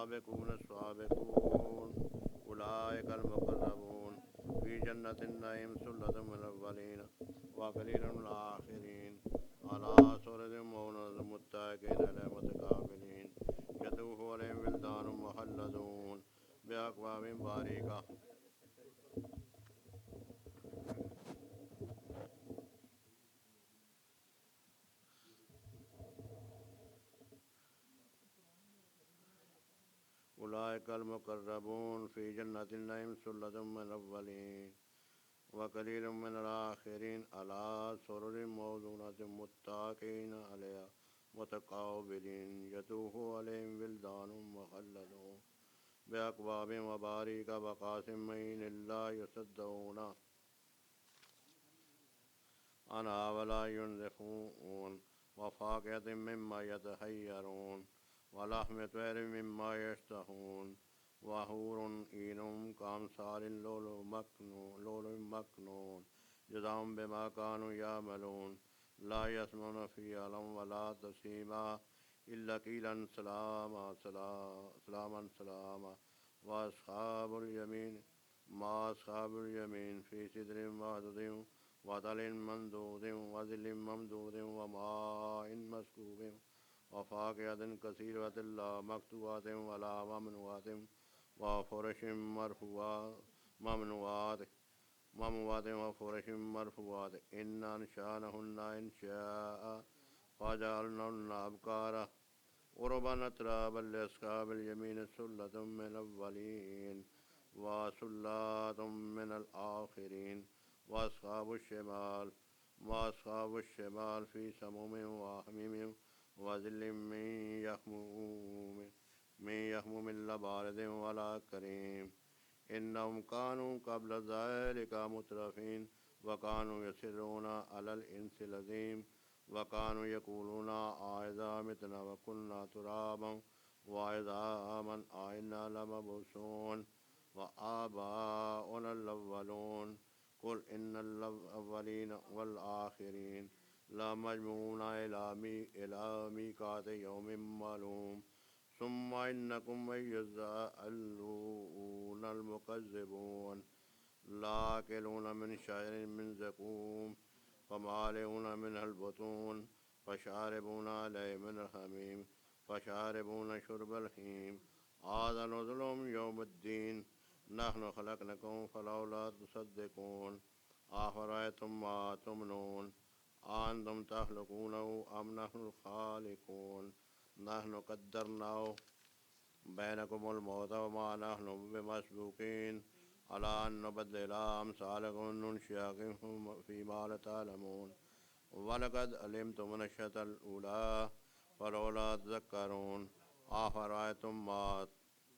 السابقون السابقون أولئك المقربون في جنة النعيم ثلة من الأولين وقليل من الآخرين على سرر موضونة متكئين عليها متقابلين يطوف عليهم ولدان مخلدون بأكواب بارقة أولئك المقربون في جنة النعيم ثلة من الأولين وقليل من الآخرين على سرر موضونة متكئين عليها متقابلين يطوف عليهم ولدان مخلدون بأكواب وباريك وكأس من لا يصدعون عنها ولا ينزفون وفاكهة مما يتخيرون ولحم طير مما يشتهون وحور عين كأمثال لؤلؤ مكنون جزاء بما كانوا يعملون لا يسمعون فيها لغوا ولا تأثيما إلا قيلا سلاما سلاما سلاما وأصحاب اليمين ما أصحاب اليمين في سدر مخضود وطل ممدود وظل ممدود وماء مسكوب وفاكهة كثيرة لا مقطوعة ولا ممنوعة وفرش ممنوعات وفرش مرفوعات إن أنشأنهن إنشاء فجعلنهن أبكارا عربا أترابا لأصحاب اليمين ثلة من الأولين وثلة من الآخرين وأصحاب الشمال ما أصحاب الشمال في سموم وحميم وظل من يحموم لا بارد ولا كريم إنهم كانوا قبل ذلك مترفين وكانوا يصرون على الإنس العظيم وكانوا يقولون أإذا متنا وكنا ترابا وعظاما أإنا لمبعوثون وآباؤنا الأولون قل إن الأولين والآخرين لمجموعون إلى ميقات يوم معلوم ثم إنكم أيها الضالون المكذبون لآكلون من شجر من زقوم فمالئون منها البطون فشاربون عليه من الحميم فشاربون شرب الهيم هذا نزلهم يوم الدين نحن خلقناكم فلولا تصدقون أفرأيتم ما تمنون أنتم تخلقونه أم نحن الخالقون نحن قدرنا بينكم الموت وما نحن بمسبوقين على أن نبدل أمثالكم ننشئكم فيما لا تعلمون ولقد علمتم النشأة الأولى فلولا تذكرون أفرأيتم ما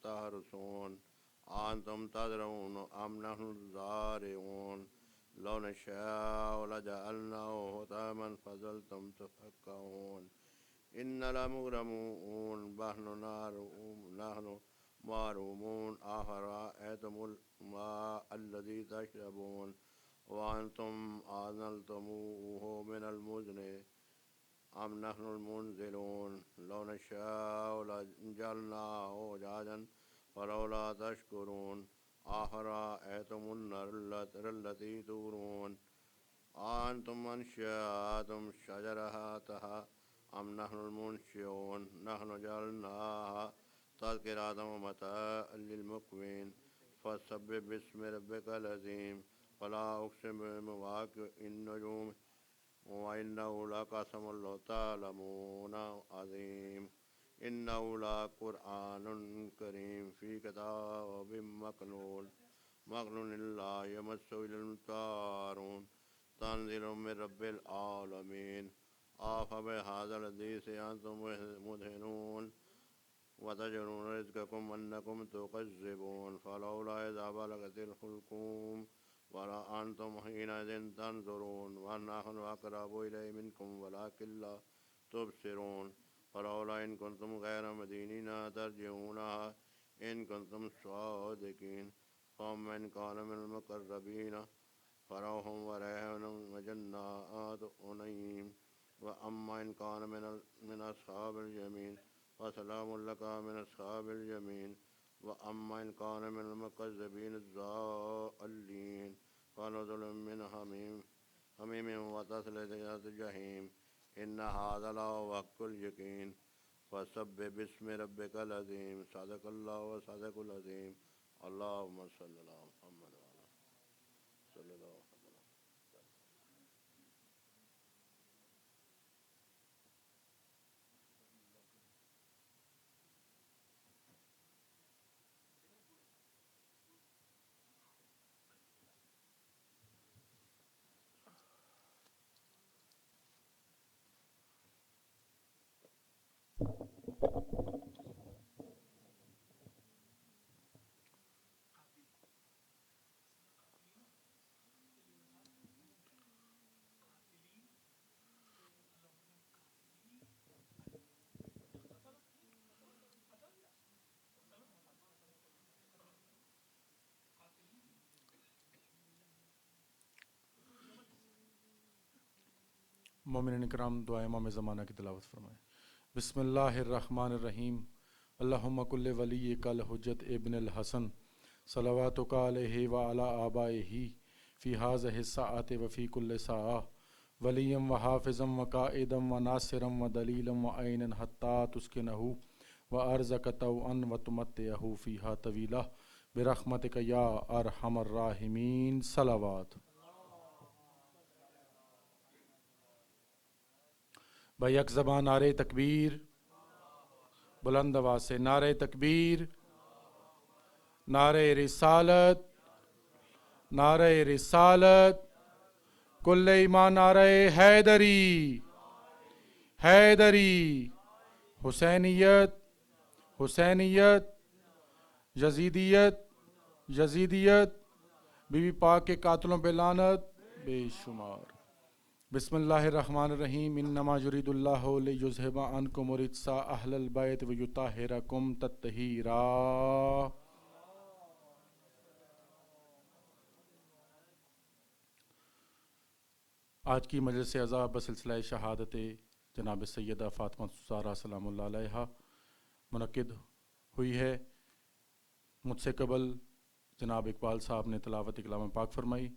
تحرثون أنتم تزرعون أم نحن الزارعون لو نشاء لجعلناه حطاما فظلتم تفكهون إن لمغرمون نحن معرومون أفرأيتم الماء الذي تشربون وأنتم أنزلتموه من المزن أم نحن المنزلون لو نشاء لجعلناه أجاجا فلولا تشكرون أفرأيتم النار التي تورون أنتم أنشأتم شجرتها أم نحن المنشئون نحن جعلناها تذكرة ومتاعا للمقوين فسبح باسم ربك العظيم فلا أقسم بمواقع النجوم وإنه لقسم لو تعلمون عظيم إنه لقرآن كريم في كتاب مكنون لا يمسه إلا المطهرون تنزيل من رب العالمين أفبهذا الحديث أنتم مدهنون وتجعلون رزقكم أنكم تكذبون فلولا إذا بلغت الحلقوم وأنتم حينئذ تنظرون ونحن أقرب إليه منكم ولكن لا تبصرون فلولا إن كنتم غير مدينين ترجعونها إن كنتم صادقين فمن كان من المقربين فروح وريحان وجنات نعيم وأما إن كان من أصحاب اليمين وسلام لك من أصحاب اليمين وأما إن كان من المكذبين الضالين فنزل من حميم وتصلية الجحيم إن هذا لهو حق اليقين فسبح باسم ربك العظيم صدق الله وصدق العظيم اللهم صل على محمد وعلى صلى الله عليه وسلم. مومنین کرام دعا امام زمانہ کی تلاوت فرمائیں. بسم اللہ الرحمن الرحیم. اللہم کل ولی کل حجت ابن الحسن صلواتک علیہ وعلی آبائہ فی ہذہ الساعۃ وفی کل ساعہ ولیم وحافظا وقائدا وناصرا ودلیلا وعینا حتی تسکنہ وارزق طوعا وتمتعہ فیہا طویلا برحمتک یا ارحم الراحمین. صلوات. بھائی یک زبان نعرہ تکبیر، بلند آواز سے نعرہ تکبیر، نعرہ رسالت، نعرہ رسالت، کل ایمان نعرہ حیدری، حیدری، حسینیت، حسینیت، یزیدیت، یزیدیت، بی بی پاک کے قاتلوں پہ لعنت بے شمار. بسم اللہ الرحمن الرحیم. انما یرید اللہ لیذھب عنکم الرجس اہل البیت ویطہرکم تطہیرا. آج کی مجلس عزا بسلسلہ شہادت جناب سیدہ فاطمہ الزہرا سلام اللہ علیہا منعقد ہوئی ہے. مجھ سے قبل جناب اقبال صاحب نے تلاوت کلام پاک فرمائی.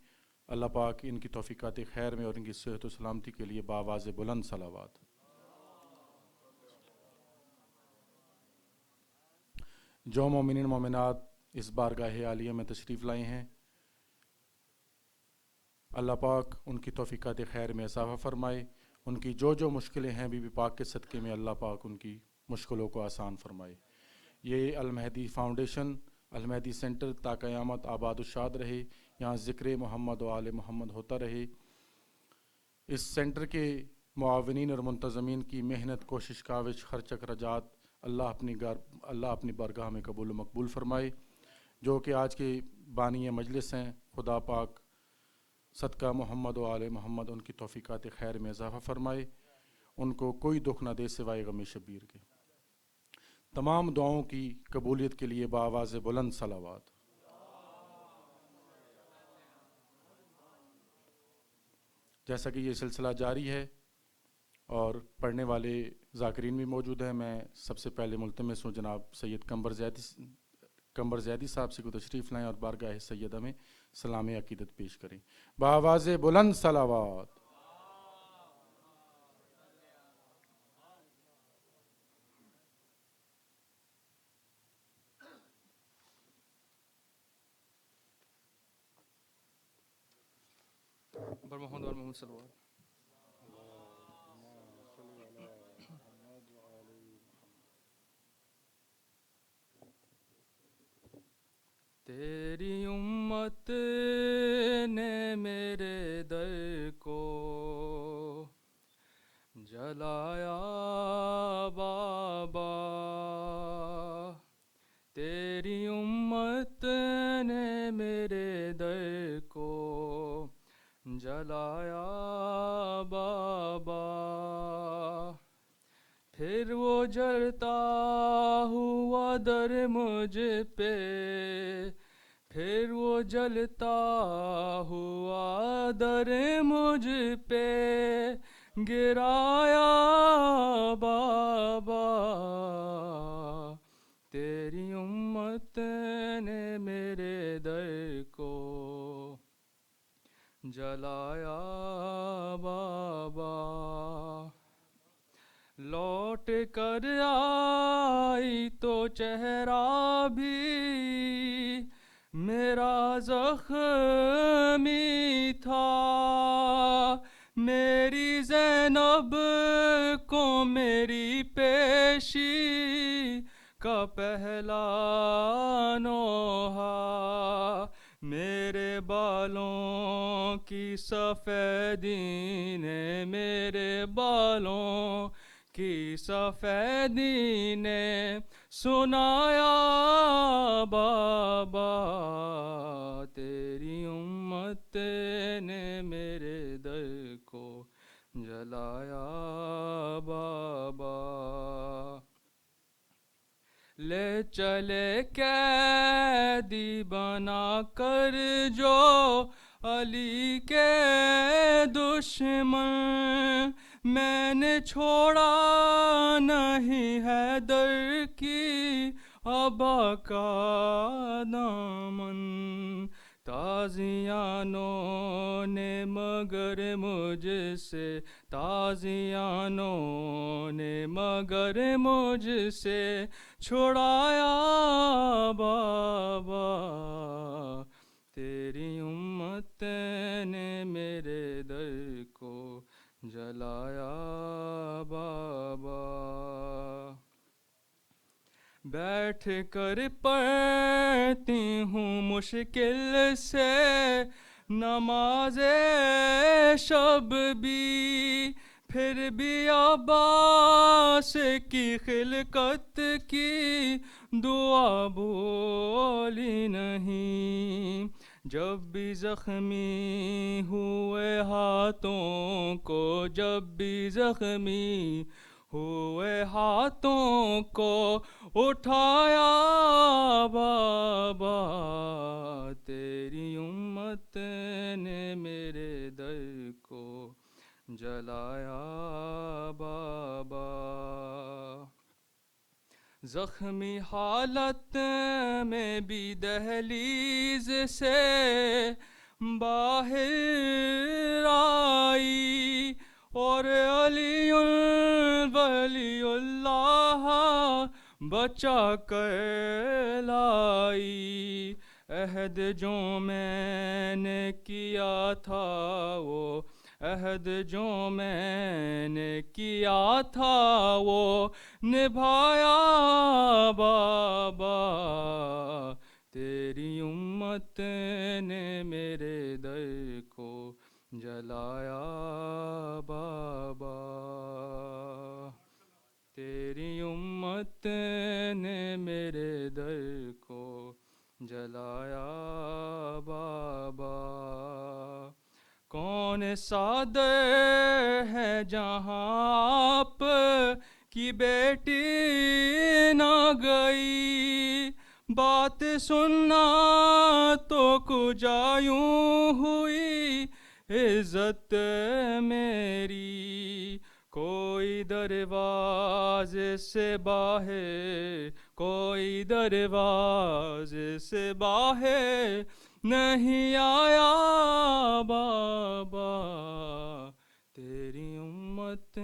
اللہ پاک ان کی توفیقات خیر میں اور ان کی صحت و سلامتی کے لیے بآواز بلند صلوات. جو مومنین مومنات اس بارگاہ عالیہ میں تشریف لائے ہیں، اللہ پاک ان کی توفیقات خیر میں اضافہ فرمائے. ان کی جو مشکلیں ہیں بی بی پاک کے صدقے میں اللہ پاک ان کی مشکلوں کو آسان فرمائے. یہ المہدی فاؤنڈیشن، المہدی سینٹر تا قیامت آباد و شاد رہے. یہاں ذکر محمد و آل محمد ہوتا رہے. اس سینٹر کے معاونین اور منتظمین کی محنت، کوشش، کاوش، خرچ، اخراجات اللہ اپنی بارگاہ میں قبول و مقبول فرمائے. جو کہ آج کے بانی مجلس ہیں، خدا پاک صدقہ محمد و آل محمد ان کی توفیقات خیر میں اضافہ فرمائے. ان کو کوئی دکھ نہ دے سوائے غم شبیر کے. تمام دعاؤں کی قبولیت کے لیے بآواز بلند صلوات. جیسا کہ یہ سلسلہ جاری ہے اور پڑھنے والے ذاکرین بھی موجود ہیں، میں سب سے پہلے ملتمس ہوں جناب سید قمر زیدی صاحب سے کو تشریف لائیں اور بارگاہ سیدہ میں سلام عقیدت پیش کریں. بآواز بلند صلوات. محمد صلوات. تیری امت نے میرے در کو جلایا بابا، تیری امت نے میرے در کو جلایا بابا. پھر وہ جلتا ہوا در مجھ پہ، پھر وہ جلتا ہوا در مجھ پہ گرایا بابا. امت نے میرے در کو جلایا بابا، لوٹ کر آئی تو چہرہ بھی میرا زخمی تھا، میری زینب کو میری پیشی کا پہلا نوحہ، میرے بالوں کی سفیدی نے، میرے بالوں کی سفیدی نے سنایا بابا، تیری امت نے میرے در کو جلایا بابا، لے چلے قیدی بنا کر جو علی کے دشمن، میں نے چھوڑا نہیں حیدر کی ابا کا دامن، تازیانوں نے مگر مجھ سے، تازیانوں نے مگر مجھ سے چھڑایا بابا، تیری امت نے میرے در کو جلایا بابا، بیٹھ کر پڑھتی ہوں مشکل سے نماز شب بھی، پھر بھی عباس کی خلقت کی دعا بھولی نہیں، جب بھی زخمی ہوئے ہاتھوں کو، جب بھی زخمی ہوئے ہاتھوں کو اٹھایا بابا، تیری امت نے میرے در کو جلایا بابا، زخمی حالت میں بھی دہلیز سے باہر آئی، اور علی ولی اللہ بچا کر لائی، عہد جو میں نے کیا تھا وہ، عہد جو میں نے کیا تھا وہ نبھایا بابا، تیری امت نے میرے در کو جلایا بابا، تیری امت نے میرے در کو جلایا بابا، کون صادر ہے جہاں آپ کی بیٹی نہ گئی، بات سننا تو کجا یوں ہوئی عزت میری، کوئی دروازے سے باہر، کوئی دروازے سے باہر نہیں آیا بابا، تیری امت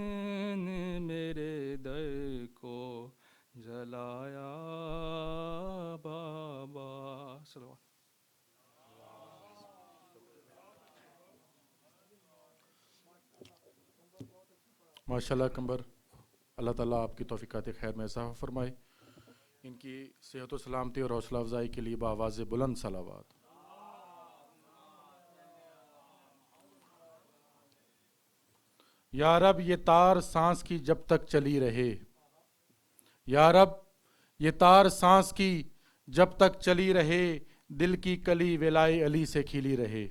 نے میرے در کو جلایا بابا، صلوات۔ ماشاءاللہ کمبر، اللہ تعالیٰ آپ کی توفیقات خیر میں اضافہ فرمائے، ان کی صحت و سلامتی اور حوصلہ افزائی کے لیے بآواز بلند صلوات۔ یا رب یہ تار سانس کی جب تک چلی رہے، یا رب یہ تار سانس کی جب تک چلی رہے، دل کی کلی ولائے علی سے کھلی رہے،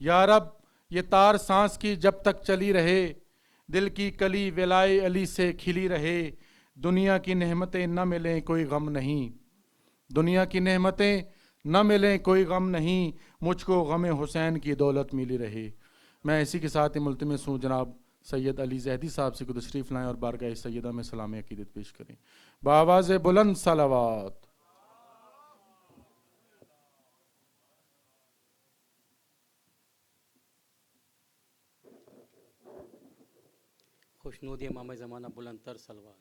یا رب یہ تار سانس کی جب تک چلی رہے، دل کی کلی ولائے علی سے کھلی رہے، دنیا کی نعمتیں نہ ملیں کوئی غم نہیں، دنیا کی نعمتیں نہ ملیں کوئی غم نہیں، مجھ کو غم حسین کی دولت ملی رہے۔ میں اسی کے ساتھ ملتمس ہوں جناب سید علی زیدی صاحب سے کو تشریف لائیں اور بارگاہ سیدہ میں سلام عقیدت پیش کریں، بآواز بلند صلوات۔ خوشنود امام زمانہ بلند تر صلوات.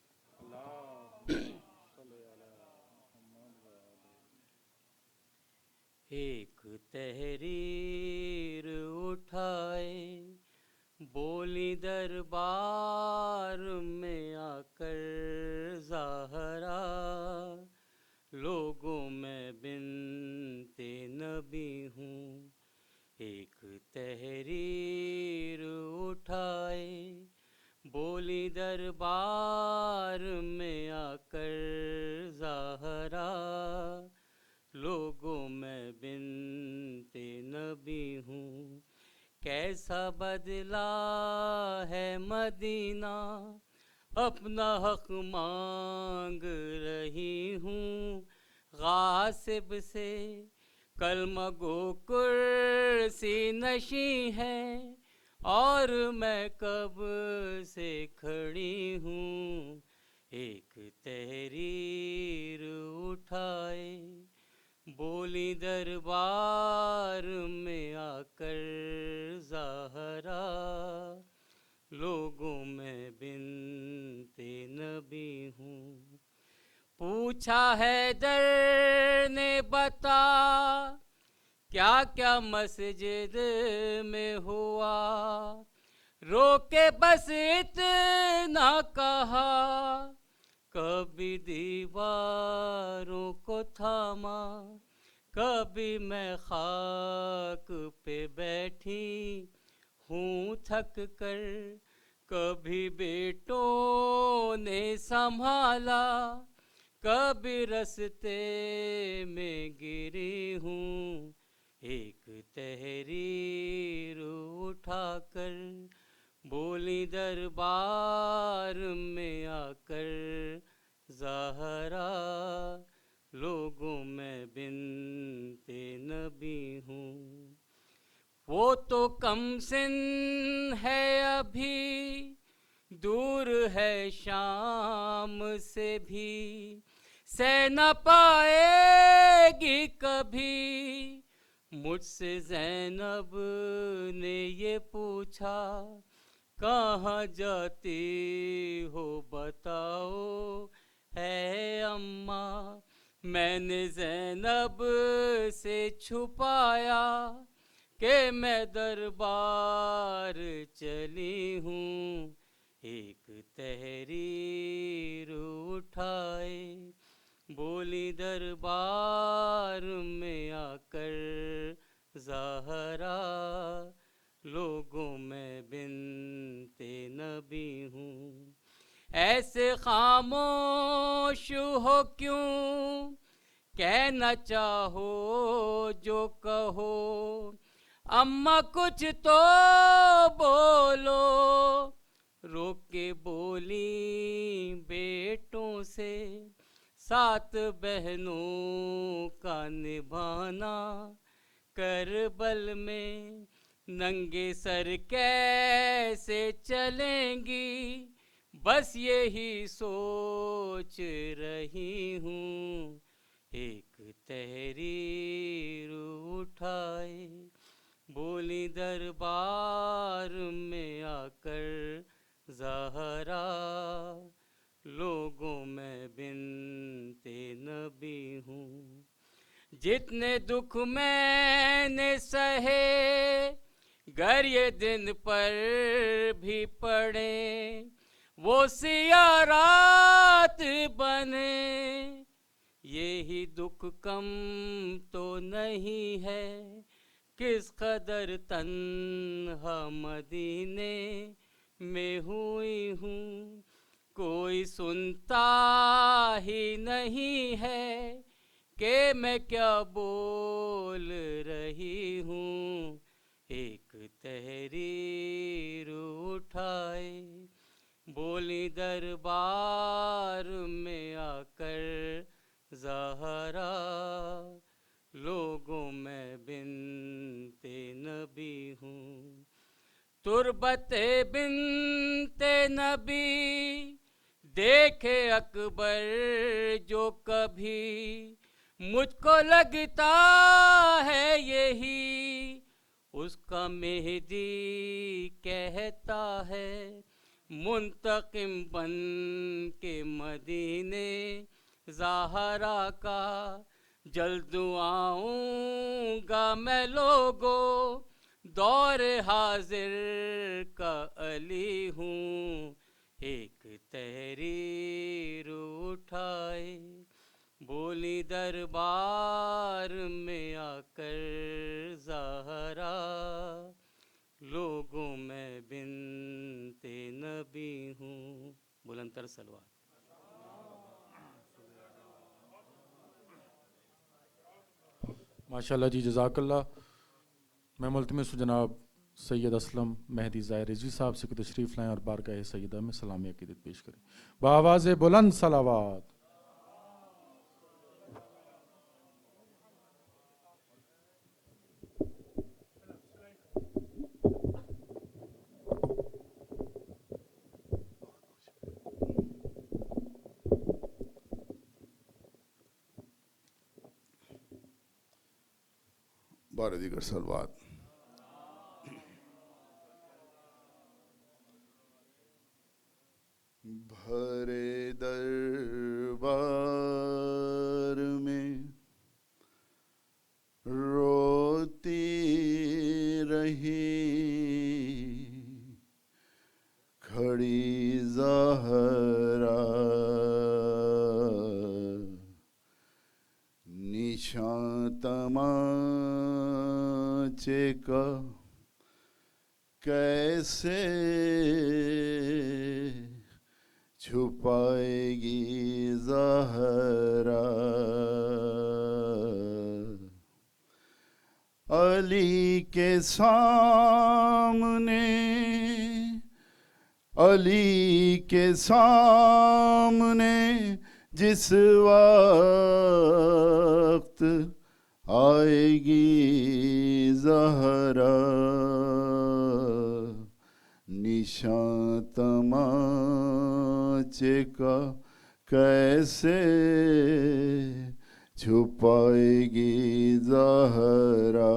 ایک تحریر اٹھائے بولی دربار میں آ کر زہرا، لوگوں میں بنت نبی ہوں. ایک تحریر اٹھائے بولی دربار میں آ کر زہرا، لوگوں میں بنت نبی ہوں. کیسا بدلا ہے مدینہ، اپنا حق مانگ رہی ہوں. غاصب سے کلمہ گو کرسی نشیں ہے، اور میں کب سے کھڑی ہوں. ایک تحریر اٹھائے بولی دربار میں آ کر زہرا، لوگوں میں بنت نبی ہوں. پوچھا حیدر نے بتا کیا کیا مسجد میں ہوا، روکے بس اتنا کہا، کبھی دیواروں کو تھاما، کبھی میں خاک پہ بیٹھی ہوں تھک کر، کبھی بیٹوں نے سنبھالا، کبھی رستے میں گری ہوں. ایک تحریر اٹھا کر بولی دربار میں آ کر زہرا، لوگوں میں بنت نبی ہوں. وہ تو کم سن ہے ابھی، دور ہے شام سے بھی، سہ نہ پائے گی کبھی. مجھ سے زینب نے یہ پوچھا کہاں جاتی ہو بتاؤ اے اماں. میں نے زینب سے چھپایا کہ میں دربار چلی ہوں. ایک تحریر اٹھائے بولی دربار میں آ کر زہرا، لوگوں میں بنت نبی ہوں. ایسے خاموش ہو کیوں، کہنا چاہو جو کہو، اماں کچھ تو بولو. روک کے بولی بیٹوں سے، 7 بہنوں کا نبھانا، کربل میں ننگے سر کیسے چلیں گی، بس یہی سوچ رہی ہوں. ایک تحریر اٹھائے بولی دربار میں آ کر زہرا، لوگوں میں بنت نبی ہوں. جتنے دکھ میں نے سہے گر یہ دن پر بھی پڑے، وہ سیاہ رات بنے. یہی دکھ کم تو نہیں ہے، کس قدر تنہا مدینے میں ہوئی ہوں. کوئی سنتا ہی نہیں ہے کہ میں کیا بول رہی ہوں. ایک تحریر اٹھائے بولی دربار میں آ کر زہرا، لوگوں میں بنت نبی ہوں. تربت بنت نبی دیکھے اکبر جو کبھی، مجھ کو لگتا ہے یہی اس کا مہدی کہتا ہے. منتقم بن کے مدینے زہرا کا جلد آؤں گا میں لوگوں، دور حاضر کا علی ہوں، ایک تحریر اٹھائے بولی دربار میں آ کر زہرا، لوگوں میں بنت نبی ہوں. بلندتر سلوات. ماشاء اللہ جی، جزاک اللہ. میں ملتمس ہوں جناب سید اسلم مہدی ظاہر رضوی صاحب سے کہ تشریف لائیں اور بارگاہ سیدہ میں سلامی عقیدت پیش کریں بآواز بلند صلوات. بار دیگر سلوات. بھرے دربار میں روتی رہی کھڑی زہرا، نشان تمانچے کا کیسے چھپائے گی زہرا، علی کے سامنے، علی کے سامنے جس وقت آئے گی زہرا، نشان تمانچے کا کیسے چھپائے گی زہرا،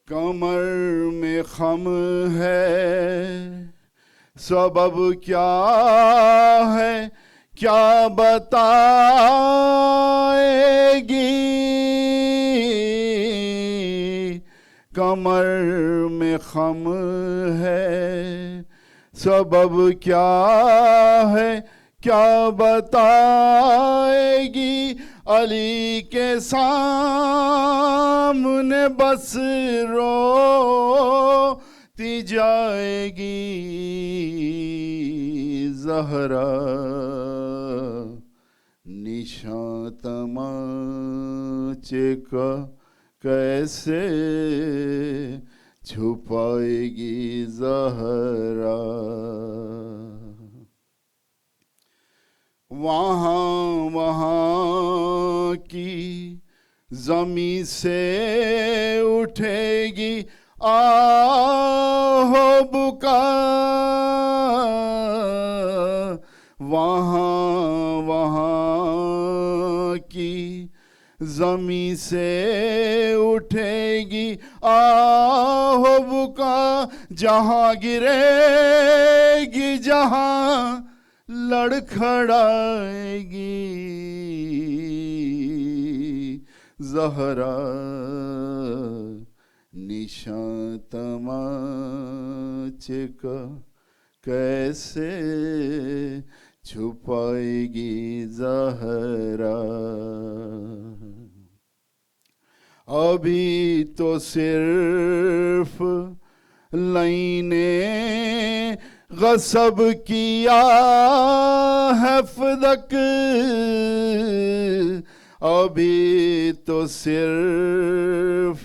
کمر میں خم ہے سبب کیا ہے کیا بتائے گی، کمر میں خم ہے سبب کیا ہے کیا بتائے گی، علی کے سامنے بس روتی جائے گی زہرا، نشان تمانچے کا کیسے چھپائے گی زہرا، وہاں کی زمیں سے اٹھے گی آہ بکا، وہاں کی زمیں سے اٹھے گی آہ بکا، جہاں گرے گی جہاں لڑکھڑائے گی زہرا، نشان تمانچے کا کیسے چھپائے گی زہرا، ابھی تو صرف لائنیں غصب کیا ہے فدق، ابھی تو صرف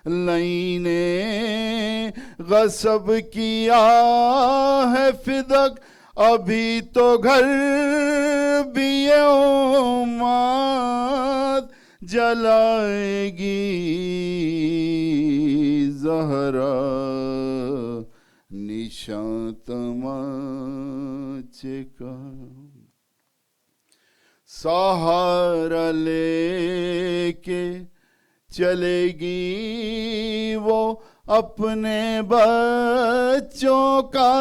لائنیں غصب کیا ہے فدق، ابھی تو گھر بھی امت جلائے گی زہرا، نشان تمانچے کا سہارا لے کے چلے گی وہ اپنے بچوں کا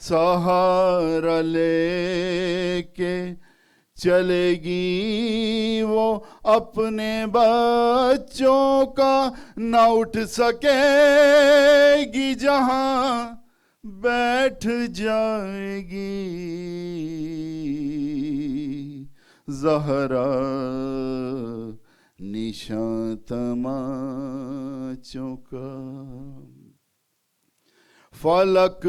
سہارا لے کے چلے گی وہ اپنے بچوں کا، نہ اٹھ سکے گی جہاں بیٹھ جائے گی زہرا نشاں تماچوں کا۔ فلک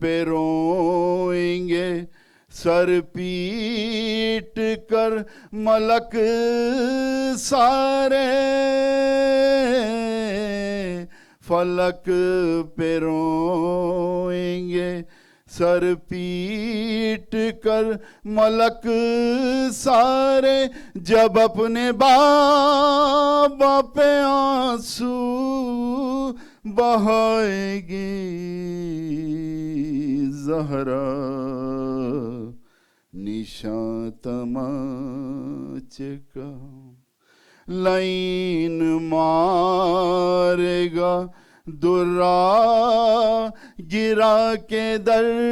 پہ روئیں گے سر پیٹ کر ملک سارے، فلک پہ روئیں گے سر پیٹ کر ملک سارے، جب اپنے بابا پہ آنسو بہائے گی زہرا نشاں تماچے کا۔ لائن مارے گا درا گرا کے دروازہ،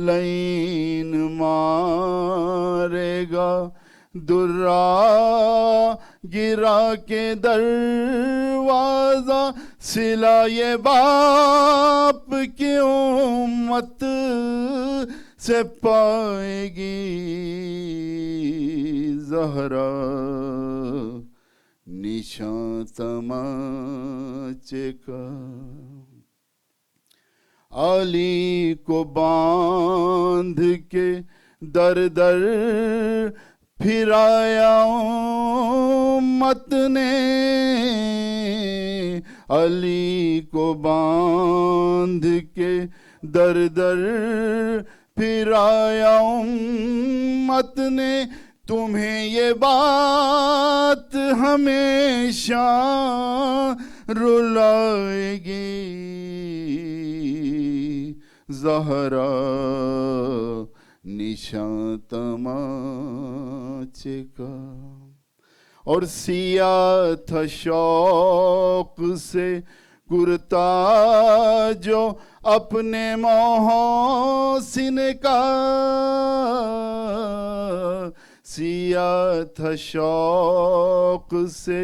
لائن مارے گا درا گرا کے دروازہ، صلہ یہ باپ کی امت سے پائے گی زہرا نشاں تماچے کا۔ علی کو باندھ کے در در پھرایا امت نے، علی کو باندھ کے در در پھرایا امت نے، تمہیں یہ بات ہمیشہ رلائے گی زہرا نشاں تماچے کا۔ اور سیاہ تھا شوق سے کرتا جو اپنے محسن کا، سیاہ تھا شوق سے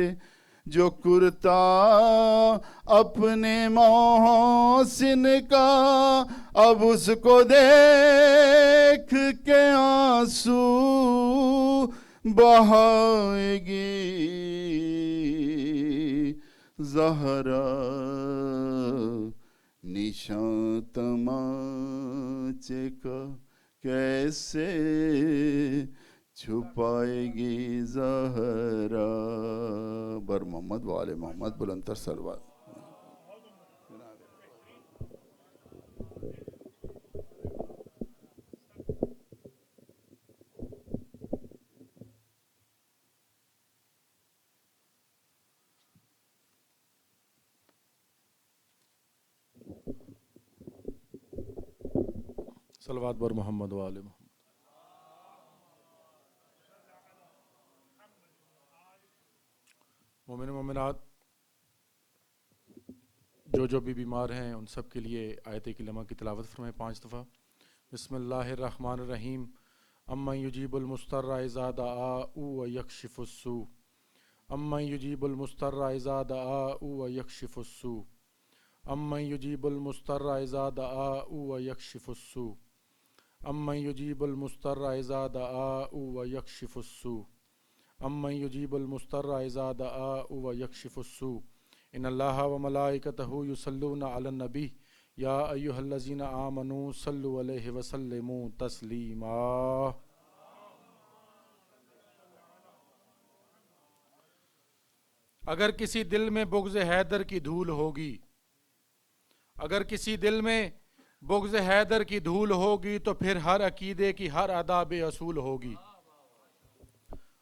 جو کرتا اپنے محسن کا، اب اس کو دیکھ کے آنسو بہائے گی زہرا نشاں تماچے کا۔ کیسے چھپائے گی زہرا، بر محمد و آل محمد، بلندتر صلوات۔ صلوات بر محمد و آل محمد۔ مومن و مومنات، جو بھی بیمار ہیں ان سب کے لیے آیت کلمہ کی تلاوت فرمائیں 5 دفعہ۔ بسم اللہ الرحمن الرحیم۔ امن یجیب المضطر اذا دعاء ویکشف السوء، امن یجیب المضطر اذا دعاء ویکشف السوء، امن یجیب المضطر اذا دعاء ویکشف السوء، امن یجیب المضطر اذا دعاء ویکشف السوء، امن یجیب المضطر اذا دعاء ویکشف السوء۔ ان اللہ وملائکتہ یصلون علی النبی یا ایہا الذین آمنوا صلوا علیہ وسلموا تسلیما۔ اگر کسی دل میں بغض حیدر کی دھول ہوگی، اگر کسی دل میں بغض حیدر کی دھول ہوگی تو پھر ہر عقیدے کی ہر ادا بے اصول ہوگی۔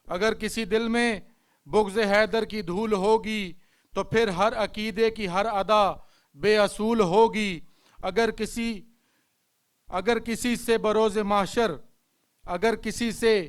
اگر کسی دل میں بغض حیدر کی دھول ہوگی تو پھر ہر عقیدے کی ہر ادا بے اصول ہوگی۔ اگر کسی سے بروز محشر، اگر کسی سے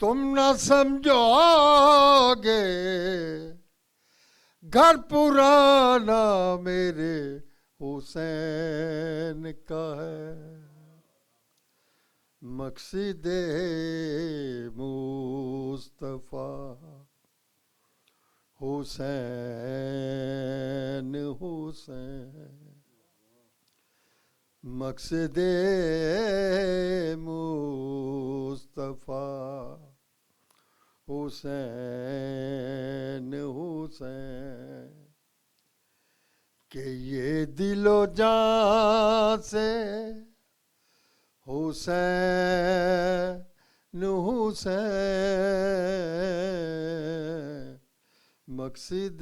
تم نہ سمجھو گے گھر پرانا میرے حسین کا ہے، مقصد مصطفیٰ حسین حسین، مقصد مصطفیٰ حسین حسین، کہ یہ دل و جان سے حسین حسین، مقصد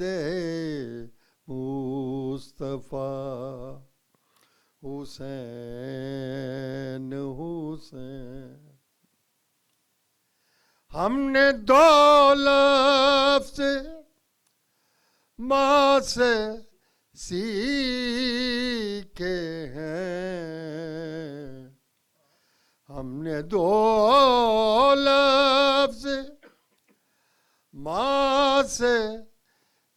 مصطفیٰ حسین حسین۔ ہم نے دو لفظ ماں سے سیکھے ہیں، ہم نے دو لفظ ماں سے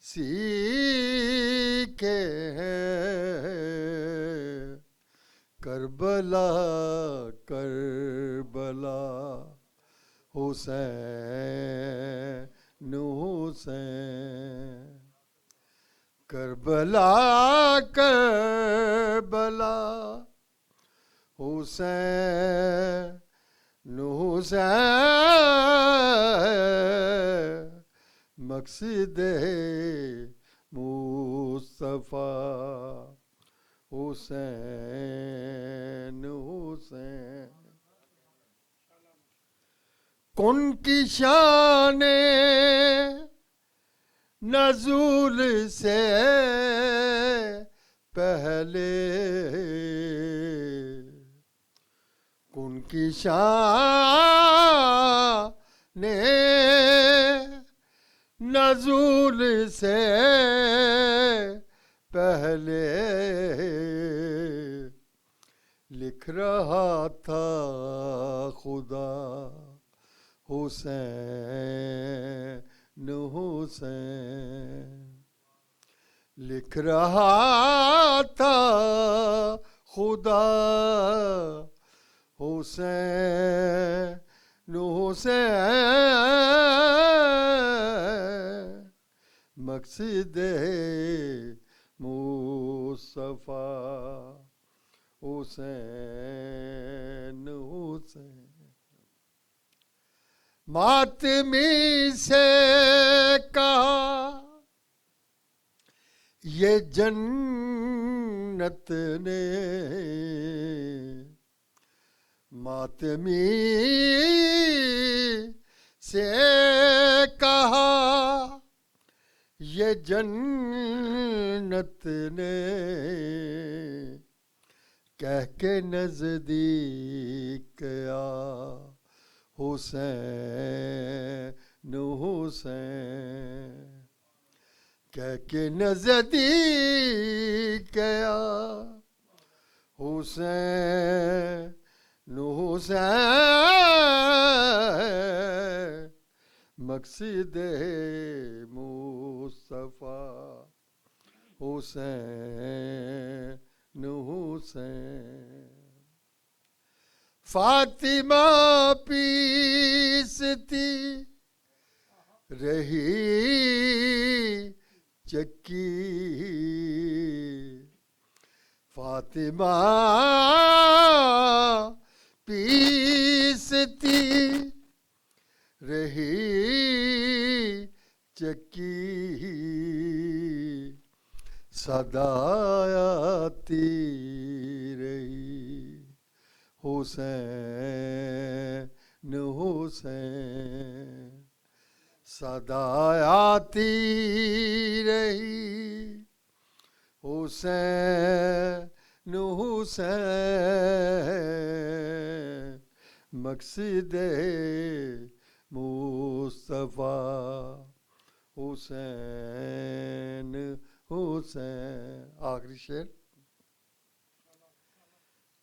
سیکھے ہیں، کربلا کربلا حسین حسین، کربلا کربلا حسین حسین، مقصد مصطفیٰ حسین حسین۔ کن کی شان نزول سے پہلے، کن کی شان نزول سے پہلے لکھ رہا تھا خدا حسین حسین، لکھ رہا تھا خدا حسین حسین، مقصد مصطفیٰ حسین حسین۔ ماتمی سے کہا یہ جنت نے، ماتمی سے کہا یہ جنت نے، کہہ کے نزدیک آ حسین حسین، کہہ کے نزدیک آ حسین حسین، مقصد مصطفیٰ حسین حسین۔ فاطمہ پیستی رہی چکی، فاطمہ پیستی رہی چکی، صدا آتی رہی حسین حسین، صدا آتی رہی حسین حسین، مقصد مصطفیٰ حسین حسین۔ آخری شعر۔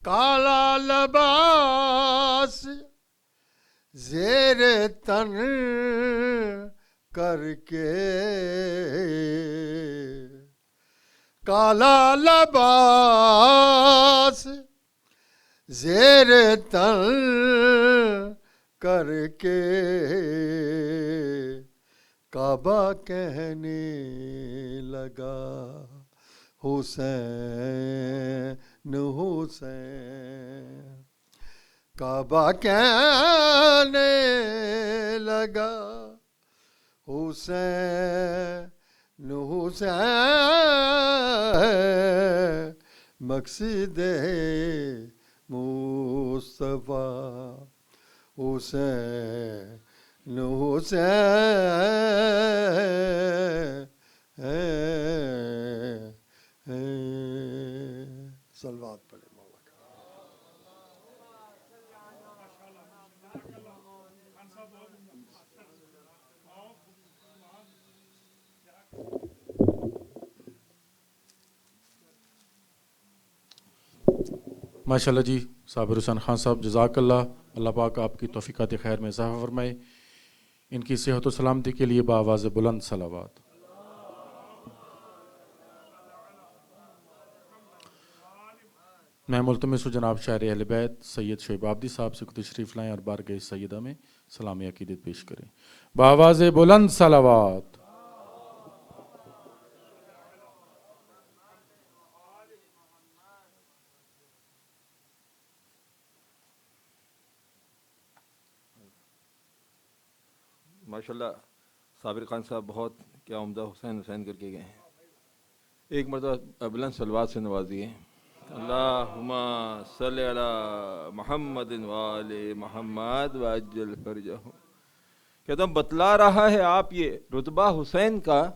کالا لباس زیر تن کر کے کالا لباس زیر تن کر کے کعبہ کہنے لگا حسین حسین، کعبہ کہنے لگا حسین حسین، مقصد مصطفیٰ حسین حسین، صلوات پڑھے مولا کا۔ ماشاءاللہ جی صابر حسین خان صاحب، جزاک اللہ، اللہ پاک آپ کی توفیقات خیر میں اضافہ فرمائے، ان کی صحت و سلامتی کے لیے بآواز بلند صلوات۔ میں ملتمس ہوں جناب شاعر اہل بیت سید شعیب آبدی صاحب سے تشریف لائیں اور بارگاہ سیدہ میں سلام عقیدت پیش کریں، بآواز بلند صلوات۔ ماشاءاللہ صابر خان صاحب بہت کیا عمدہ حسین حسین کر کے گئے ہیں، ایک مرتبہ بلند صلوات سے نوازیے۔ اللہم صلی علی محمد وآل محمد وعجل فرجہم۔ کہتا ہوں بتلا رہا ہے آپ یہ رتبہ حسین کا،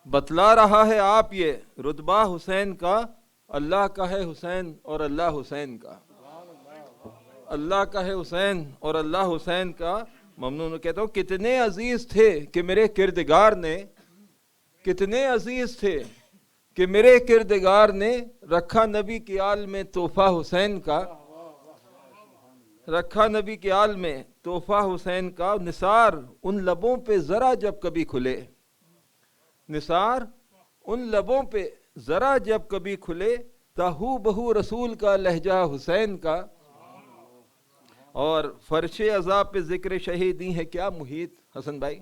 بتلا رہا ہے آپ یہ رتبہ حسین کا، اللہ کا ہے حسین اور اللہ حسین کا، اللہ کا ہے حسین اور اللہ حسین کا۔ ممنون کہتا ہوں کتنے عزیز تھے کہ میرے کردگار نے، کتنے عزیز تھے کہ میرے کردگار نے رکھا نبی کی آل میں تحفہ حسین کا، رکھا نبی کی آل میں تحفہ حسین کا۔ نثار ان لبوں پہ ذرا جب کبھی کھلے، نثار ان لبوں پہ ذرا جب کبھی کھلے، تاہو بہو رسول کا لہجہ حسین کا۔ اور فرش عذاب پہ ذکر شہیدی ہے کیا محیط، حسن بھائی،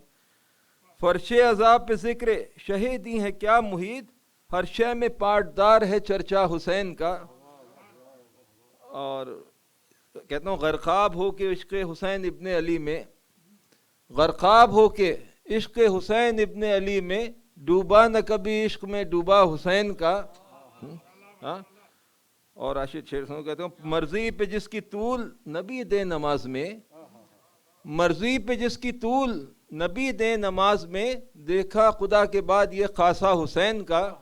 فرش عذاب پہ ذکر شہیدی ہے کیا محیط، ہر شے میں پاٹدار ہے چرچا حسین کا۔ اور کہتا ہوں غرقاب ہو کے عشق حسین ابن علی میں، غرقاب ہو کے عشق حسین ابن علی میں، ڈوبا نہ کبھی عشق میں ڈوبا حسین کا۔ اور راشد شیر سنو کہتے ہیں مرضی پہ جس کی طول نبی دے نماز میں، مرضی پہ جس کی طول نبی دے نماز میں، دیکھا خدا کے بعد یہ خاصہ حسین کا۔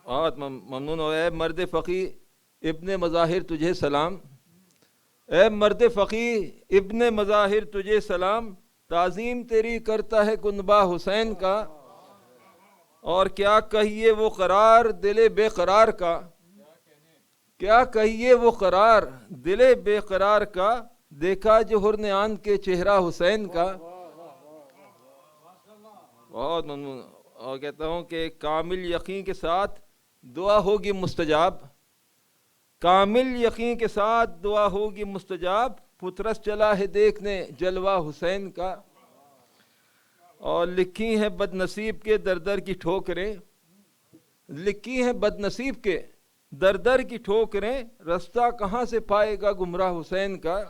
بہت ممنون ہو۔ اے مرد فقی ابن مظاہر تجھے سلام، اے مرد فقی ابن مظاہر تجھے سلام، تعظیم تیری کرتا ہے کنبہ حسین کا۔ اور کیا کہیے وہ قرار دل بے قرار کا، کیا کہیے وہ قرار دل بے قرار کا، دیکھا جوہر نے آن کے چہرہ حسین کا۔ بہت ممنون۔ اور کہتا ہوں کہ کامل یقین کے ساتھ دعا ہوگی مستجاب، کامل یقین کے ساتھ دعا ہوگی مستجاب، پترس چلا ہے دیکھنے جلوہ حسین کا۔ اور لکھی ہیں بد نصیب کے در در کی ٹھوکریں، لکھی ہیں بد نصیب کے در در کی ٹھوکریں، رستہ کہاں سے پائے گا گمراہ حسین کا۔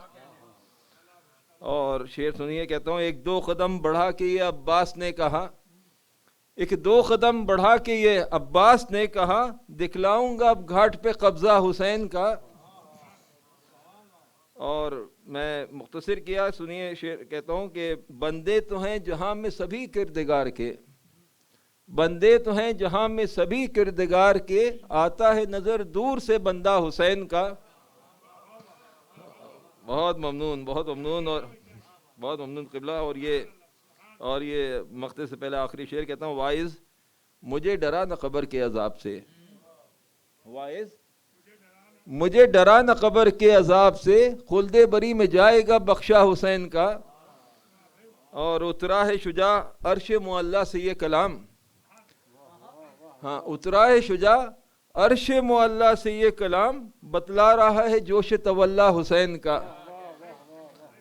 اور شعر سنیے، کہتا ہوں ایک دو قدم بڑھا کے یہ عباس نے کہا، ایک دو قدم بڑھا کے یہ عباس نے کہا، دکھلاؤں گا اب گھاٹ پہ قبضہ حسین کا۔ اور میں مختصر کیا، سنیے شعر، کہتا ہوں کہ بندے تو ہیں جہاں میں سبھی کردگار کے، بندے تو ہیں جہاں میں سبھی کردگار کے، آتا ہے نظر دور سے بندہ حسین کا۔ بہت ممنون، بہت ممنون، اور بہت ممنون قبلہ۔ اور یہ مقطع سے پہلے آخری شعر کہتا ہوں، وائز مجھے ڈرا نہ قبر کے عذاب سے، وائز مجھے ڈرا نہ قبر کے عذاب سے، خلد بری میں جائے گا بخشا حسین کا، اور اترا ہے شجاع عرش معلیٰ سے یہ کلام، ہاں اترا ہے شجاع عرش معلیٰ سے یہ کلام، بتلا رہا ہے جوش تولا حسین کا،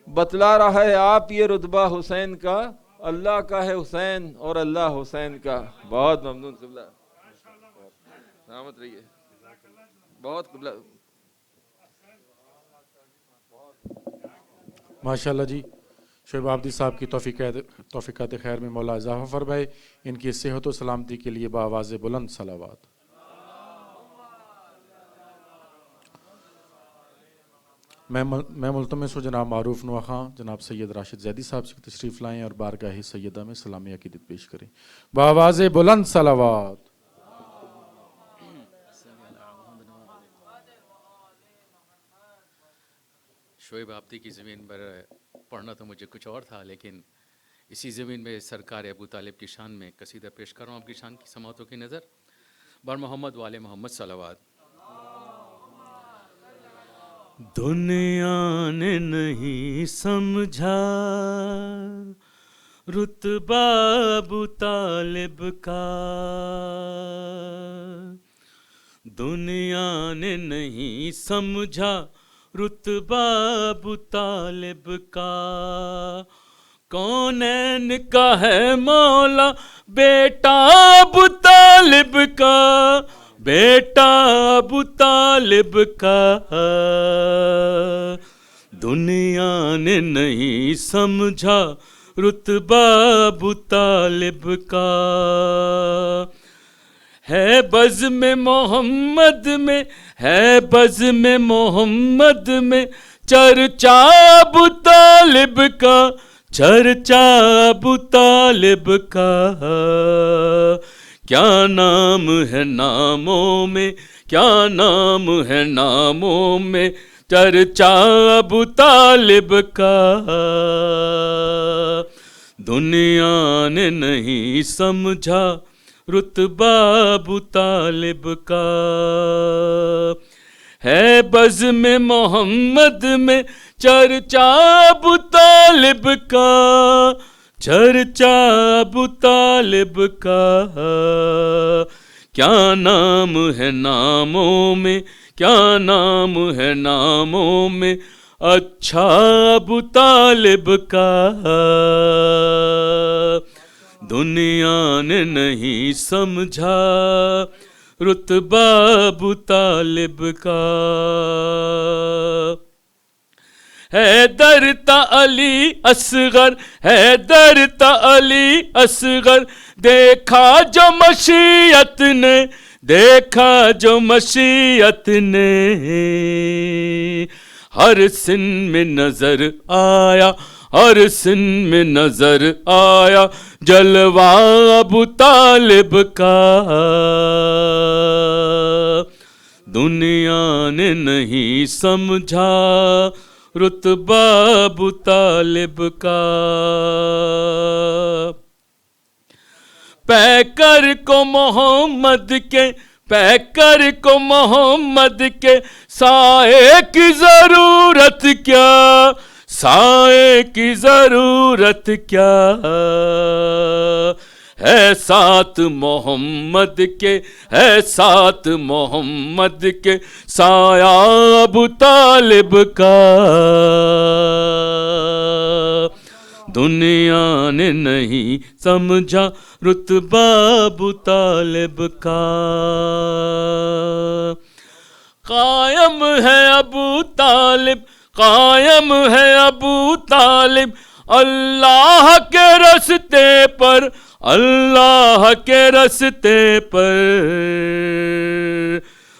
بتلا رہا ہے آپ یہ رتبہ حسین کا، اللہ کا ہے حسین اور اللہ حسین کا۔ بہت ممنون قبلہ، سلامت رہیے، بہت قبلہ۔ ماشاءاللہ جی، شعیب آبادی صاحب کی توفیقات خیر میں مولا اضافہ فرمائے، ان کی صحت و سلامتی کے لیے بآواز بلند صلوات۔ میں ملتمس ہوں جناب معروف نوا خان، جناب سید راشد زیدی صاحب سے تشریف لائیں اور بارگاہ سیدہ میں سلامی عقیدت پیش کریں، بآواز بلند صلوات۔ شعیب آبادی کی زمین پر پڑھنا تو مجھے کچھ اور تھا، لیکن اسی زمین میں سرکار ابو طالب کی شان میں قصیدہ پیش کر رہا ہوں آپ کی شان کی سماعتوں کی نظر، بر محمد والے محمد صلوات۔ دنیا نے نہیں سمجھا رتبہ ابو طالب کا، دنیا نے نہیں سمجھا رتبہ ابو طالب کا، کونین کا ہے مولا بیٹا ابو طالب کا، بیٹا ابو طالب کا، دنیا نے نہیں سمجھا رتبہ ابو طالب کا، ہے بزم محمد میں، ہے بزم محمد میں چرچا ابو طالب کا، چرچا ابو طالب کا، کیا نام ہے ناموں میں، کیا نام ہے ناموں میں چرچا ابو طالب کا، دنیا نے نہیں سمجھا رتبہ ابو طالب کا، ہے بزم محمد میں چرچا ابو طالب کا، چرچا ابو طالب کا، کیا نام ہے ناموں میں، کیا نام ہے ناموں میں اچھا ابو طالب کا، دنیا نے نہیں سمجھا رتبہ ابو طالب کا، حیدر تا علی اصغر، حیدر تا علی اصغر، دیکھا جو مشیت نے، دیکھا جو مشیت نے، ہر سن میں نظر آیا، ہر سن میں نظر آیا جلوہ ابو طالب کا، دنیا نے نہیں سمجھا رتبہ ابو طالب کا، پیکر کو محمد کے، پیکر کو محمد کے سائے کی ضرورت کیا، سائے کی ضرورت کیا، ہے ساتھ محمد کے، ہے ساتھ محمد کے سایہ ابو طالب کا، دنیا نے نہیں سمجھا رتبہ ابو طالب کا، قائم ہے ابو طالب، قائم ہے ابو طالب اللہ کے راستے پر، اللہ کے راستے پر،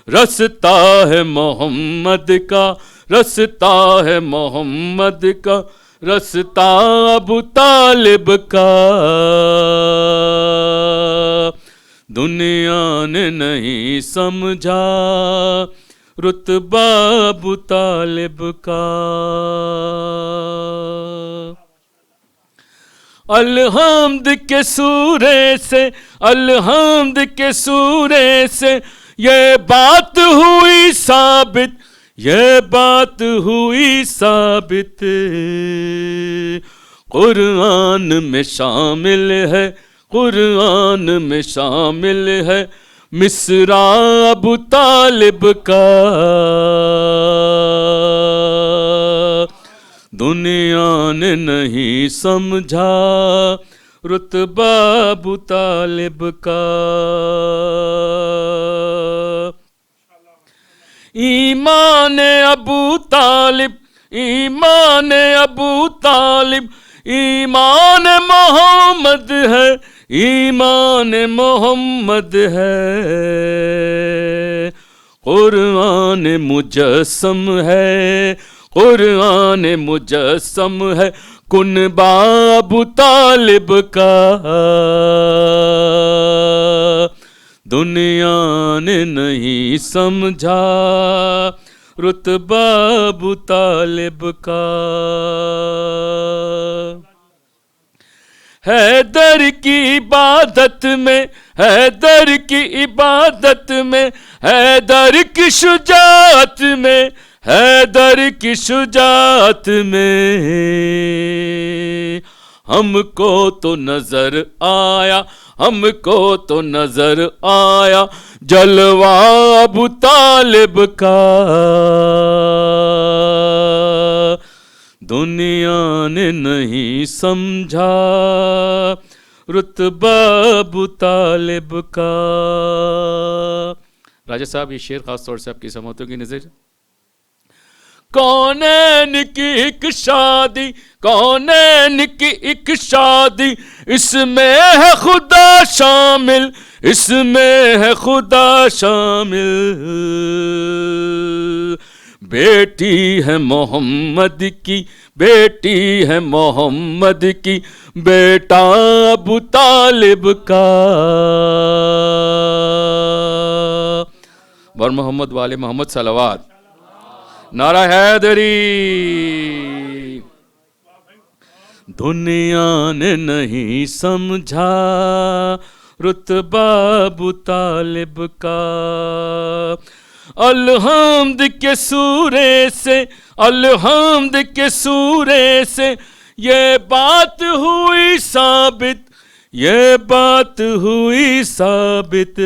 رستہ ہے محمد کا، رستہ ہے محمد کا، رستہ ابو طالب کا، دنیا نے نہیں سمجھا رتبہ ابو طالب کا، الحمد کے سورے سے، الحمد کے سورے سے یہ بات ہوئی ثابت، یہ بات ہوئی ثابت، قرآن میں شامل ہے، قرآن میں شامل ہے مصرع ابو طالب کا، دنیا نے نہیں سمجھا رتبہ ابو طالب کا۔ ایمان ابو طالب، ایمان ابو طالب، ایمان محمد ہے، ایمان محمد ہے، قرآن مجسم ہے، قرآن مجسم ہے کنبہ ابو طالب کا، دنیا نے نہیں سمجھا رتبہ ابو طالب کا۔ حیدر کی عبادت میں، حیدر کی عبادت میں، حیدر کی شجاعت میں، حیدر کی شجاعت میں، ہم کو تو نظر آیا، ہم کو تو نظر آیا جلوہ ابو طالب کا، دنیا نے نہیں سمجھا رتبہ ابو طالب کا۔ راجہ صاحب یہ شعر خاص طور سے آپ کی سماعتوں کی نظر، کونین کی ایک شادی، کونین کی ایک شادی، اس میں ہے خدا شامل، اس میں ہے خدا شامل، بیٹی ہے محمد کی، بیٹی ہے محمد کی، بیٹا ابو طالب کا، بر محمد والے محمد صلوات، نعرہ حیدری۔ دنیا نے نہیں سمجھا رتبہ ابو طالب کا، الحمد کے سورے سے، الحمد کے سورے سے یہ بات ہوئی ثابت، یہ بات ہوئی ثابت،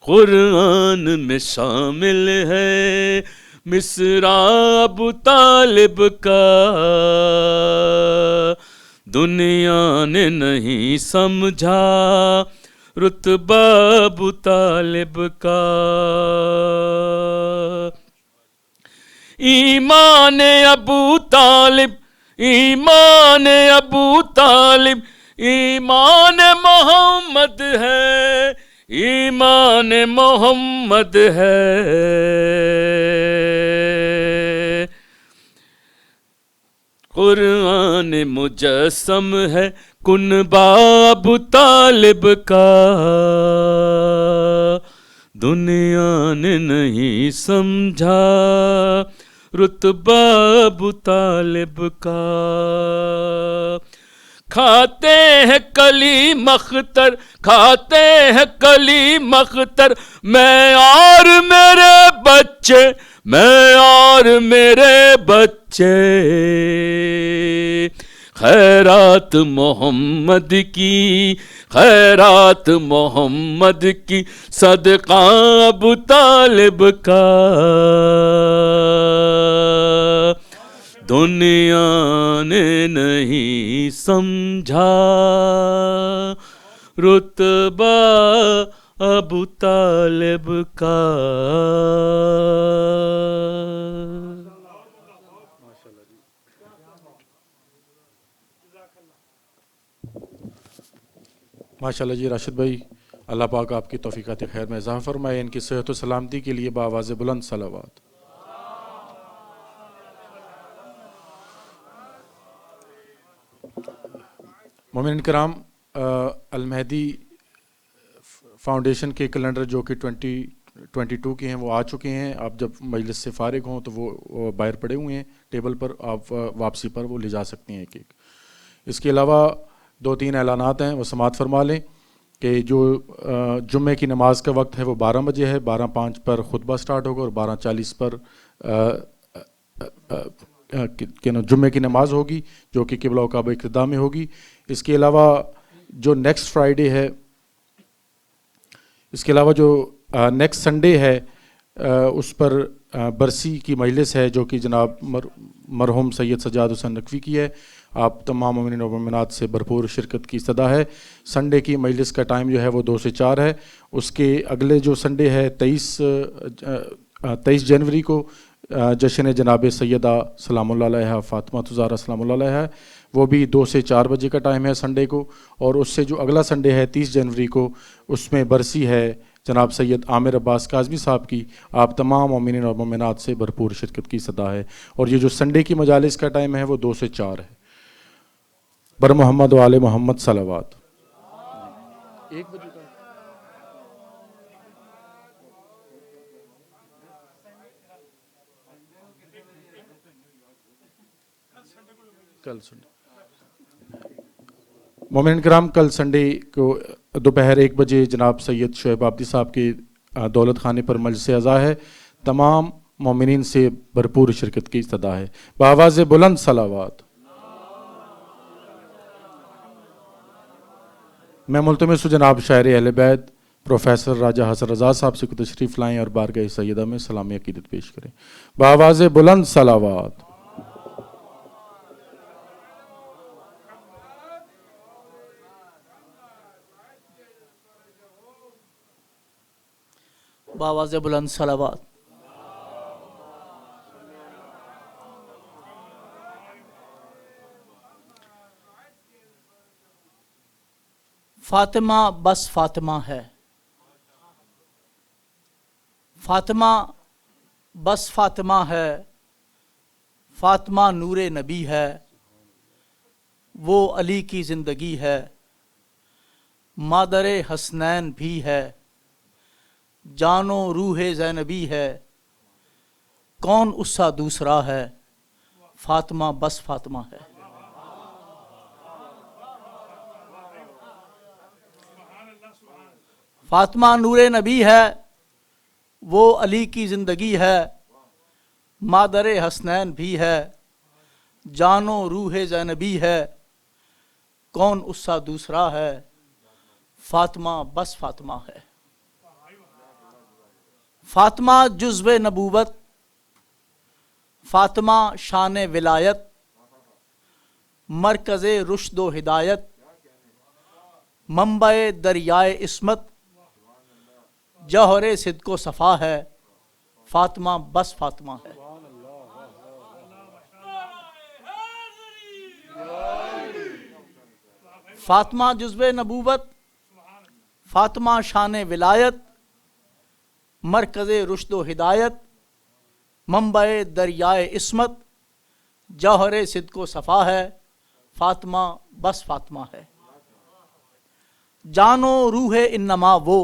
قرآن میں شامل ہے مصرع ابو طالب کا، دنیا نے نہیں سمجھا رتبہ ابو طالب کا۔ ایمان ابو طالب، ایمان ابو طالب، ایمان محمد ہے، ایمان محمد ہے، قرآن مجسم ہے کنبہ ابو طالب کا، دنیا نے نہیں سمجھا رتبہ ابو طالب کا۔ کھاتے ہیں کلی مختر، کھاتے ہیں کلی مختر، میں اور میرے بچے، میں اور میرے بچے، خیرات محمد کی، خیرات محمد کی، صدقہ ابو طالب کا، دنیا نے نہیں سمجھا رتبہ ابو طالب کا۔ ماشاءاللہ جی راشد بھائی، اللہ پاک آپ کی توفیقات خیر میں اضافہ فرمائے، ان کی صحت و سلامتی کے لیے بآواز بلند صلوات۔ مومنین کرام، المہدی فاؤنڈیشن کے کیلنڈر جو کہ 2022 کے ہیں وہ آ چکے ہیں، آپ جب مجلس سے فارغ ہوں تو وہ باہر پڑے ہوئے ہیں ٹیبل پر، آپ واپسی پر وہ لے جا سکتے ہیں ایک ایک۔ اس کے علاوہ 2-3 اعلانات ہیں، وہ سماعت فرما لیں۔ کہ جو جمعے کی نماز کا وقت ہے وہ 12 بجے ہے، 12:05 پر خطبہ سٹارٹ ہوگا اور 12:40 پر جمعے کی نماز ہوگی جو کہ قبلہ و کعبہ اقتداء میں ہوگی۔ اس کے علاوہ جو نیکسٹ فرائیڈے ہے، اس کے علاوہ جو نیکسٹ سنڈے ہے اس پر برسی کی مجلس ہے جو کہ جناب مرحوم سید سجاد حسین نقوی کی ہے۔ آپ تمام مومنین و مومنات سے بھرپور شرکت کی استدعا ہے۔ سنڈے کی مجلس کا ٹائم جو ہے وہ 2 سے 4 ہے۔ اس کے اگلے جو سنڈے ہے 23 جنوری کو جشن جناب سیدہ سلام اللہ علیہ فاطمہ زہرا سلام اللہ علیہ، وہ بھی 2 سے 4 بجے کا ٹائم ہے سنڈے کو۔ اور اس سے جو اگلا سنڈے ہے 30 جنوری کو، اس میں برسی ہے جناب سید عامر عباس کاظمی صاحب کی۔ آپ تمام مومنین اور مومنات سے بھرپور شرکت کی استدعا ہے۔ اور یہ جو سنڈے کی مجالس کا ٹائم ہے وہ 2 سے 4 ہے۔ بر محمد و آل محمد صلوات۔ 1 بجے کل سنڈے مومنین کرام، کل سنڈے کو دوپہر 1 بجے جناب سید شعیب آبدی صاحب کے دولت خانے پر مجلس عزا ہے۔ تمام مومنین سے بھرپور شرکت کی استدعا ہے۔ بآواز بلند صلوات۔ میں ملتمس ہوں جناب شاعر اہل بیت پروفیسر راجہ حسن رضا صاحب سے کو تشریف لائیں اور بارگاہ سیدہ میں سلام عقیدت پیش کریں۔ بآواز بلند صلوات۔ بآواز بلند صلوات۔ فاطمہ بس فاطمہ ہے، فاطمہ بس فاطمہ ہے، فاطمہ نور نبی ہے، وہ علی کی زندگی ہے، مادر حسنین بھی ہے، جان و روح زینبی ہے، کون اس سا دوسرا ہے، فاطمہ بس فاطمہ ہے۔ فاطمہ نور نبی ہے، وہ علی کی زندگی ہے، مادر حسنین بھی ہے، جان و روح زینبی ہے، کون اس سا دوسرا ہے، فاطمہ بس فاطمہ ہے۔ فاطمہ جزو نبوت، فاطمہ شان ولایت، مرکز رشد و ہدایت، منبع دریائے عصمت، جوہر صدق و صفا ہے، فاطمہ بس فاطمہ ہے۔ فاطمہ جزو نبوت، فاطمہ شان ولایت، مرکز رشد و ہدایت، منبع دریائے عصمت، جوہر صدق و صفا ہے، فاطمہ بس فاطمہ ہے۔ جان و روح انما وہ،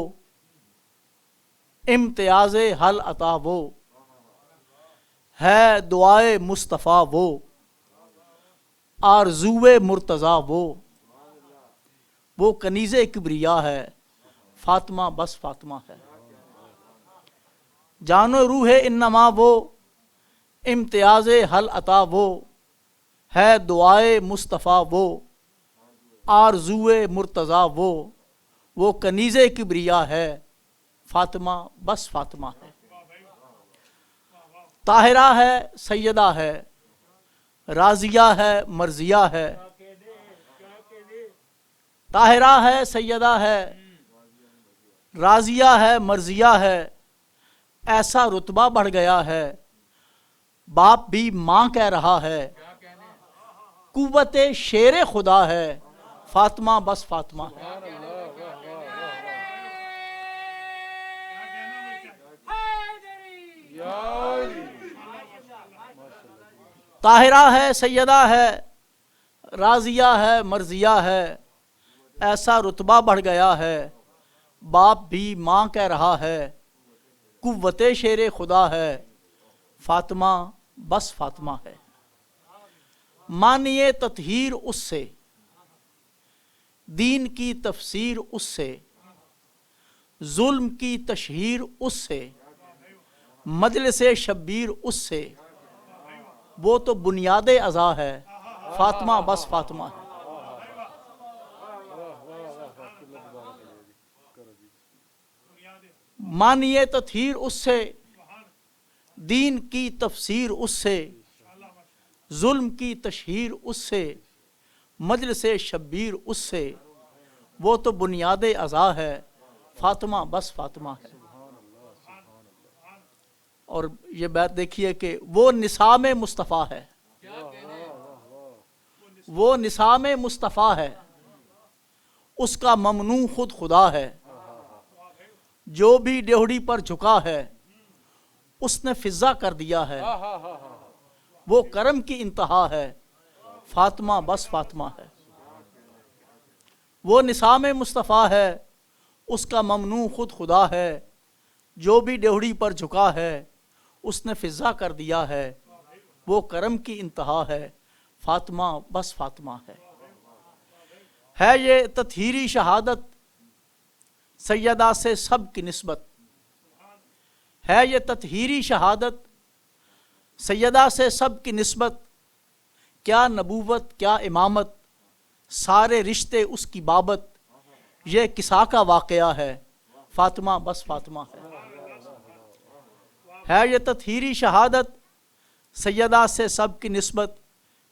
امتیاز حل عطا وہ، ہے دعائے مصطفیٰ وہ، آرزو مرتضیٰ وہ کنیز کبریا ہے، فاطمہ بس فاطمہ ہے۔ جان و روح انما وہ، امتیاز حل عطا وہ، ہے دعائے مصطفیٰ وہ، آرزو مرتضیٰ وہ کنیز کبریا ہے، فاطمہ بس فاطمہ ہے۔ طاہرہ ہے، سیدہ ہے، راضیہ ہے، مرضیہ ہے، طاہرہ ہے، سیدہ ہے، راضیہ ہے، مرضیہ ہے، ایسا رتبہ بڑھ گیا ہے، باپ بھی ماں کہہ رہا ہے، قوت شیر خدا ہے، فاطمہ بس فاطمہ ہے۔ طاہرہ ہے، سیدہ ہے، راضیہ ہے، مرضیہ ہے، ایسا رتبہ بڑھ گیا ہے، باپ بھی ماں کہہ رہا ہے، قوت شیر خدا ہے، فاطمہ بس فاطمہ ہے۔ معنی تطہیر اس سے، دین کی تفسیر اس سے، ظلم کی تشہیر اس سے، مجلس شبیر اس سے، وہ تو بنیاد عزا ہے، فاطمہ بس فاطمہ ہے۔ مانیے تطہیر اس سے، دین کی تفسیر اس سے، ظلم کی تشہیر اس سے، مجلس شبیر اس سے، وہ تو بنیاد عزا ہے، فاطمہ بس فاطمہ ہے۔ اور یہ بات دیکھیے کہ وہ نسام مصطفیٰ ہے، وہ نسام مصطفیٰ ہے، اس کا ممنوع خود خدا ہے، جو بھی ڈیوڑی پر جھکا ہے اس نے فضا کر دیا ہے، وہ کرم کی انتہا ہے، فاطمہ بس فاطمہ ہے۔ وہ نسام مصطفیٰ ہے، اس کا ممنوع خود خدا ہے، جو بھی ڈیوڑی پر جھکا ہے اس نے فضا کر دیا ہے، وہ کرم کی انتہا ہے، فاطمہ بس فاطمہ ہے یہ تطہیری شہادت سیدہ سے سب کی نسبت، ہے یہ تطہیری شہادت سیدہ سے سب کی نسبت، کیا نبوت کیا امامت، سارے رشتے اس کی بابت، یہ کسا کا واقعہ ہے، فاطمہ بس فاطمہ ہے یہ تطہیری شہادت سیدہ سے سب کی نسبت،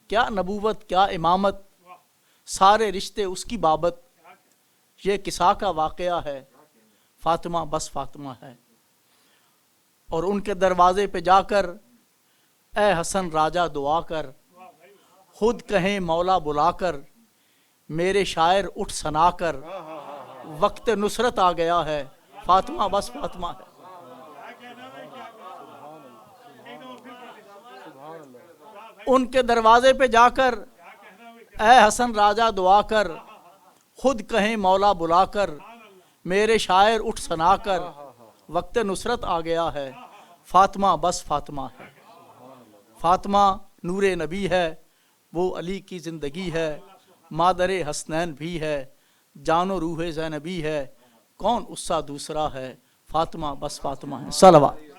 کیا نبوت کیا امامت، سارے رشتے اس کی بابت، یہ کسا کا واقعہ ہے، فاطمہ بس فاطمہ ہے۔ اور ان کے دروازے پہ جا کر اے حسن راجہ دعا کر، خود کہیں مولا بلا کر، میرے شاعر اٹھ سنا کر، وقت نصرت آ گیا ہے، فاطمہ بس فاطمہ ہے۔ ان کے دروازے پہ جا کر اے حسن راجہ دعا کر، خود کہیں مولا بلا کر، میرے شاعر اٹھ سنا کر، وقت نصرت آ گیا ہے، فاطمہ بس فاطمہ ہے۔ فاطمہ نور نبی ہے، وہ علی کی زندگی ہے، مادر حسنین بھی ہے، جان و روح زینبی ہے، کون اس سا دوسرا ہے، فاطمہ بس فاطمہ ہے۔ صلوات۔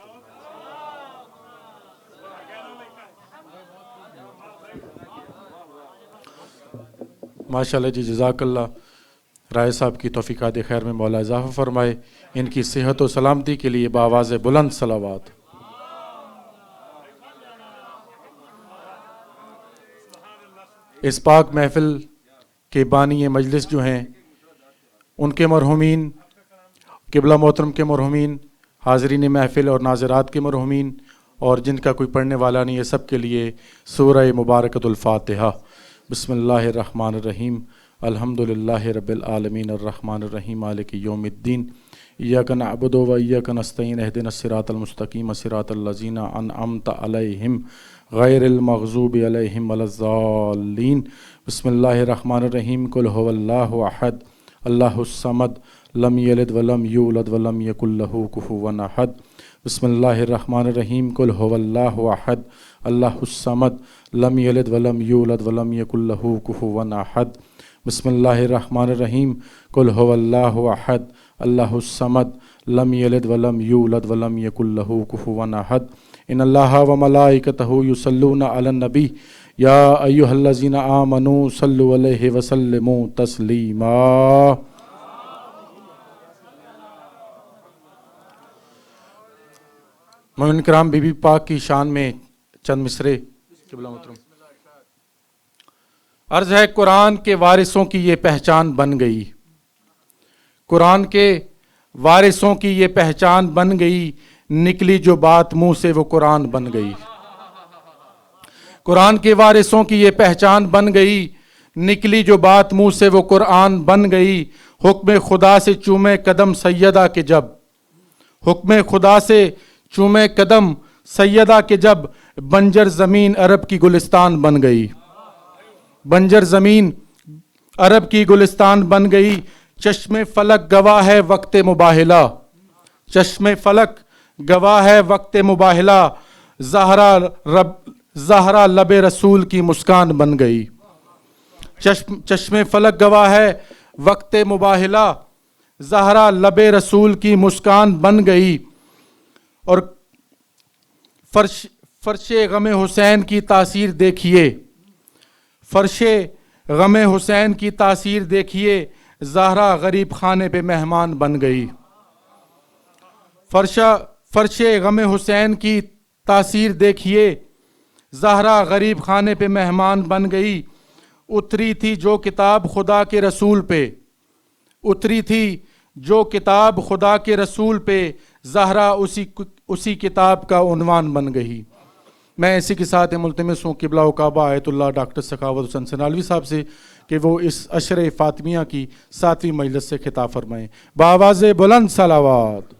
ماشاءاللہ جی، جزاک اللہ۔ رائے صاحب کی توفیقات خیر میں مولا اضافہ فرمائے، ان کی صحت و سلامتی کے لیے بآواز بلند صلوات۔ اس پاک محفل کے بانی مجلس جو ہیں، ان کے مرحومین، قبلہ محترم کے مرحومین، حاضرین محفل اور ناظرات کے مرحومین، اور جن کا کوئی پڑھنے والا نہیں ہے، سب کے لیے سورہ مبارکۃ الفاتحہ۔ بسم اللہ الرحمن الرحیم، الحمدللہ رب العالمین الرحمن الرحیم مالک یوم الدین، ایاک نعبد و ایاک نستعین، اہدنا الصراط المستقیم صراط الذین انعمت علیہم غیر المغضوب علیہم ولا الضالین۔ بسم اللہ الرحمن الرحیم، قل هو اللہ احد اللہ الصمد لم یلد ولم یولد ولم یکن لہ کفوا احد۔ بسم اللہ الرحمن الرحیم، قل هو اللہ احد اللہ الصمد لم یلد ولم یولد ولم یکن لہ کفوا احد۔ بسم اللہ الرحمن الرحیم، قل هو اللہ احد اللہ الصمد لم یلد ولم یولد ولم یکن لہ کفوا احد۔ ان اللہ و ملائکتہ یصلون علی النبی یا ایھا الذین آمنوا صلوا علیہ وسلموا تسلیما۔ مومن کرام، بی بی پاک کی شان میں چند مصرے قبلہ محترم۔ عرض ہے، قرآن کے وارثوں کی یہ پہچان بن گئی، قرآن کے وارثوں کی یہ پہچان بن گئی، نکلی جو بات منہ سے وہ قرآن بن گئی۔ قرآن کے وارثوں کی یہ پہچان بن گئی، نکلی جو بات منہ سے وہ قرآن بن گئی۔ حکم خدا سے چومے قدم سیدہ کے جب، حکم خدا سے چومے قدم سیدہ کے جب، بنجر زمین عرب کی گلستان بن گئی، بنجر زمین عرب کی گلستان بن گئی۔ چشم فلک گواہ ہے وقت مباہلہ، چشم فلک گواہ ہے وقت مباہلہ، زہرا لب رسول کی مسکان بن گئی۔ چشم فلک گواہ ہے وقت مباہلہ، زہرا لب رسول کی مسکان بن گئی، اور فرش غم حسین کی تاثیر دیکھیے، فرش غم حسین کی تاثیر دیکھیے، زہرا غریب خانے پہ مہمان بن گئی. فرش غم حسین کی تاثیر دیکھیے، زہرا غریب خانے پہ مہمان بن گئی. اتری تھی جو کتاب خدا کے رسول پہ، اتری تھی جو کتاب خدا کے رسول پہ، زہرا اسی کتاب کا عنوان بن گئی. میں اسی کے ساتھ ملتمس ہوں قبلہ و کعبہ آیت اللہ ڈاکٹر سخاوت حسین سنالوی صاحب سے کہ وہ اس عشر فاطمیہ کی 7ویں مجلس سے خطاب فرمائیں. بآواز بلند صلوات.